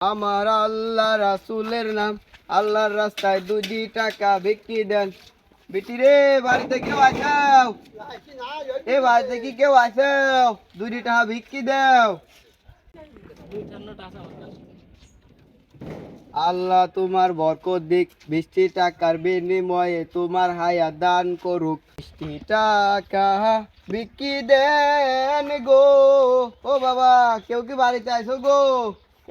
আমার আল্লাহ রাসূলের নাম, আল্লাহর রাস্তায় 2 টাকা বিক্রি দেন। বেটি রে, বাড়িতে কেউ আছো? এ বাড়িতে কি কেউ আছো? 2 টাকা বিক্রি দাও। আল্লাহ তোমার বরকত দিক, 20 টাকার বিনিময়ে তোমার হায়াত দান করুক। 20 টাকা বিক্রি দেন গো। ও বাবা, কেউ কি বাড়িতে আছো গো?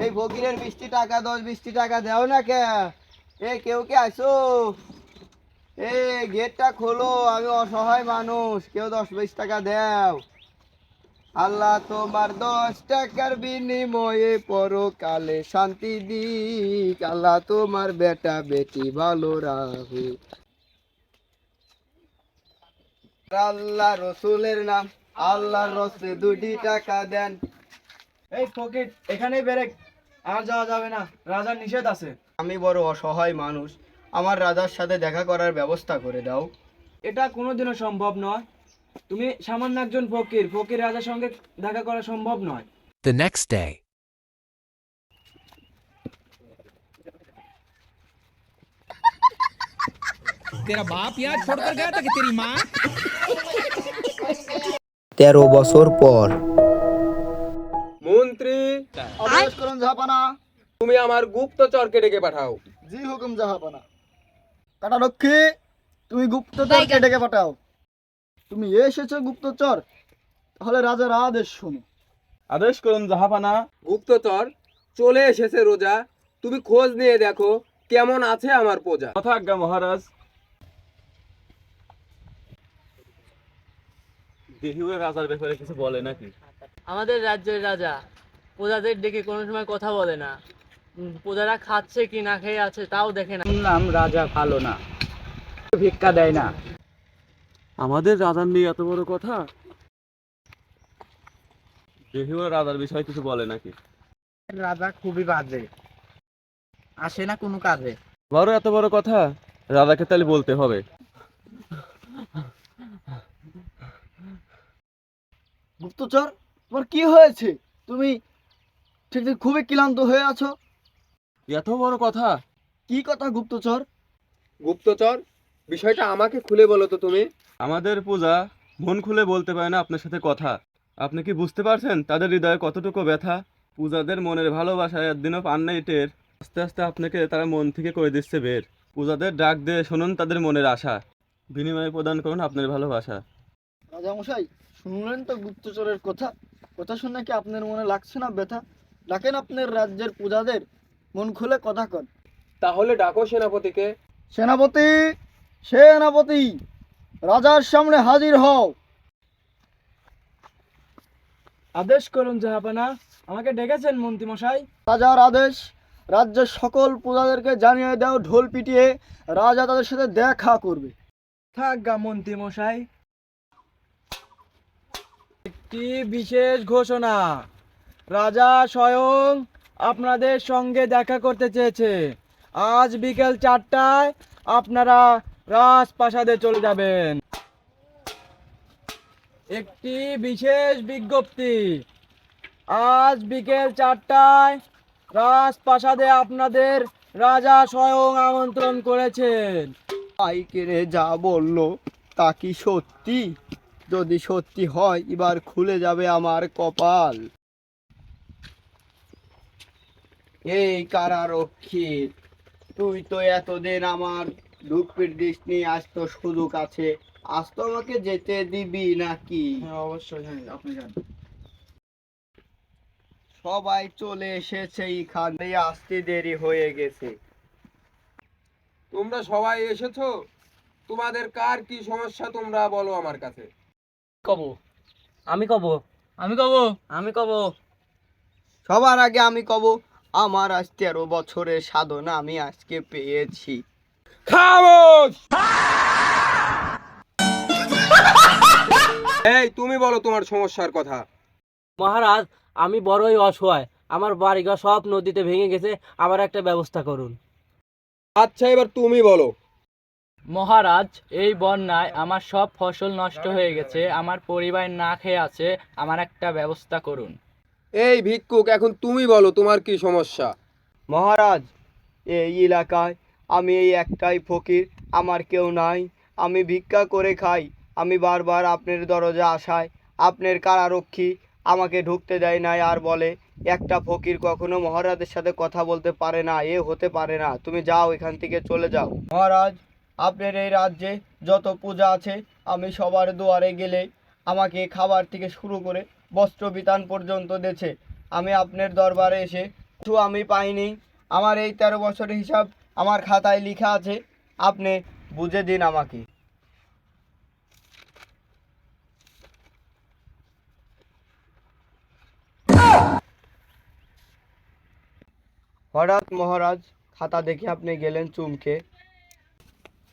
এই ফকিরের 20 টাকা, 10-20 টাকা দাও না কে? এ কেউ কি আছো? এ গেটটা খোলো, আমি অসহায় মানুষ, কেউ 10-20 টাকা দাও। আল্লাহ তোমার 10 টাকার বিনিময়ে পরকালে শান্তি দিক। আল্লাহ তোমার বেটা বেটি ভালো রাখুক। আল্লাহ রসুলের নাম, আল্লাহর রসে 2 টাকা দেন। এই ফকির, এখানেই ব্রেক। আর যাওয়া যাবে না, রাজার নিষেধ আছে। আমি বড় অসহায় মানুষ, আমার রাজার সাথে দেখা করার ব্যবস্থা করে দাও। এটা কোনোদিনও সম্ভব নয়। তুমি সামান্য একজন ফকির, ফকির রাজার সঙ্গে দেখা করা সম্ভব নয়। The next day. तेरा बाप यार छोड़कर गया था कि तेरी माँ 13 বছর পর। মন্ত্রী, আদেশ করুন জাহাপানা। তুমি আমার গুপ্তচরকে ডেকে পাঠাও। জি হুকুম জাহাপানা। কাটারক্ষী, তুমি গুপ্তচরকে ডেকে পাঠাও। তুমি এসেছো গুপ্তচর, তাহলে রাজার আদেশ শোনো। আদেশ করুন জাহাপানা। গুপ্তচর চলে এসেছে রোজা, তুমি খোঁজ নিয়ে দেখো কেমন আছে আমার প্রজা। কথা আজ্ঞা মহারাজ। দেহিউর রাজার ব্যাপারে কিছু বলে নাকি? আমাদের রাজ্যের রাজা প্রজাদের ডেকে কোনো সময় কথা বলে না। প্রজারা খাচ্ছে কি না খেয়ে আছে তাও দেখে না। শুনলাম রাজা ভালো না, ভিক্ষা দেয় না। আমাদের রাজার নিয়ে এত বড় কথা? দেহিউর রাজার বিষয়ে কিছু বলে নাকি? রাজা খুবই বাজে, আসে না কোনো কাজে। বড় এত বড় কথা, রাজাকে তাহলে বলতে হবে। গুপ্তচর, তোমার কি হয়েছে? তুমি ঠিক খুবই ক্লান্ত হয়ে আছো। এত বড় কথা? কি কথা গুপ্তচর? গুপ্তচর, বিষয়টা আমাকে খুলে বলো তো তুমি। আমাদের পূজা মন খুলে বলতে পারে না আপনার সাথে কথা। আপনি কি বুঝতে পারছেন তাদের হৃদয়ে কতটুকু ব্যথা? পূজাদের মনের ভালোবাসা একদিনও পান নাই টের। আস্তে আস্তে আপনাকে তারা মন থেকে করে দিচ্ছে বের। পূজাদের ডাক দিয়ে শুনুন তাদের মনের আশা, বিনিময়ে প্রদান করুন আপনার ভালোবাসা। রাজামশাই, শুনলেন তো গুপ্তচরের কথা? কথা শুনে কি আপনার মনে লাগছে না ব্যথা? ডাকেন আপনার রাজ্যের পূজাদের, মন খুলে কথা কন। তাহলে ডাকো সেনাপতিকে। সেনাপতি, সেনাপতি, রাজার সামনে হাজির হও। আদেশ করুন জাহাপানা। আমাকে ডেকেছেন মন্ত্রী মশাই? রাজার আদেশ, রাজ্যের সকল পূজাদেরকে জানিয়ে দাও, ঢোল পিটিয়ে রাজা তাদের সাথে দেখা করবে। থাকগা মন্ত্রী মশাই। একটি বিশেষ ঘোষণা, রাজা স্বয়ং আপনাদের সঙ্গে দেখা করতে চেয়েছে। আজ বিকেল 4টায় আপনারা রাজপ্রাসাদে চলে যাবেন। একটি বিশেষ বিজ্ঞপ্তি, আজ বিকেল 4টায় রাজপ্রাসাদে আপনাদের রাজা স্বয়ং আমন্ত্রণ করেছেন। পাইকেরে যা বললো তা কি সত্যি? যদি সত্যি হয়, এবার খুলে যাবে আমার কপাল। এই কারারক্ষী, তুই তো এতদিন আমার দুঃখের দৃষ্টি, আজ তো সুযোগ আছে, আজ তো আমাকে যেতে দিবি নাকি? হ্যাঁ অবশ্যই, হ্যাঁ আপনি যান। সবাই চলে এসেছে, এখানে আসতে দেরি হয়ে গেছে। তোমরা সবাই এসেছো, তোমাদের কার কি সমস্যা তোমরা বলো আমার কাছে। কব আমি কব আমি কব আমি কব সবার আগে আমি কব, আমার আজ 13 বছরের সাধনা আমি আজকে পেয়েছি। খামোশ! এই তুমি বলো তোমার সমস্যার কথা। মহারাজ, আমি বড়ই অসহায়, আমার বাড়িঘর সব নদীতে ভেঙে গেছে, আমার একটা ব্যবস্থা করুন। আচ্ছা, এবার তুমি বলো। মহারাজ, এই বন্যায় আমার সব ফসল নষ্ট হয়ে গেছে, আমার পরিবার না খেয়ে আছে, আমার একটা ব্যবস্থা করুন। এই ভিক্ষুক, এখন তুমি বলো তোমার কি সমস্যা। মহারাজ, এই এলাকায় আমি এই একটাই ফকির, আমার কেউ নাই। আমি ভিক্ষা করে খাই। আমি বারবার আপনার দরজা আসায় আপনার কারারক্ষী আমাকে ঢুকতে দেয় নাই, আর বলে একটা ফকির কখনো মহারাজের সাথে কথা বলতে পারে না, এ হতে পারে না। তুমি যাও, এখান থেকে চলে যাও। মহারাজ, আপনার এই রাজ্যে যত পূজা আছে আমি সবার দুয়ারে গেলে আমাকে খাবার থেকে শুরু করে বস্ত্র বিতান পর্যন্ত দিয়েছে। আমি আপনার দরবারে এসে কিছু আমি পাইনি। আমার এই 13 বছরের হিসাব আমার খাতায় লেখা আছে, আপনি বুঝে দিন আমাকে। হঠাৎ মহারাজ খাতা দেখে আপনি গেলেন চুমকে।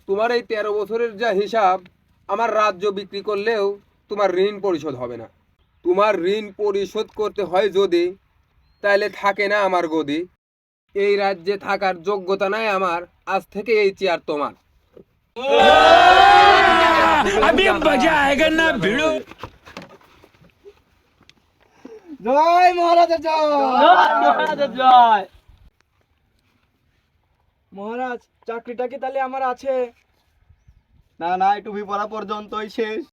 তোমার এই 13 বছরের যা হিসাব, আমার রাজ্য বিক্রি করলেও তোমার ঋণ পরিশোধ হবে না। তোমার ঋণ পরিশোধ করতে হয় যদি, তাহলে থাকে না আমার গদি। এই রাজ্যে থাকার যোগ্যতা নাই আমার, আজ থেকে এই চেয়ার তোমার। জয় মহারাজের জয়। জয়। মহারাজ, চাকরিটা কি তাহলে আমার আছে? না না, টুপি পরা পর্যন্তই শেষ।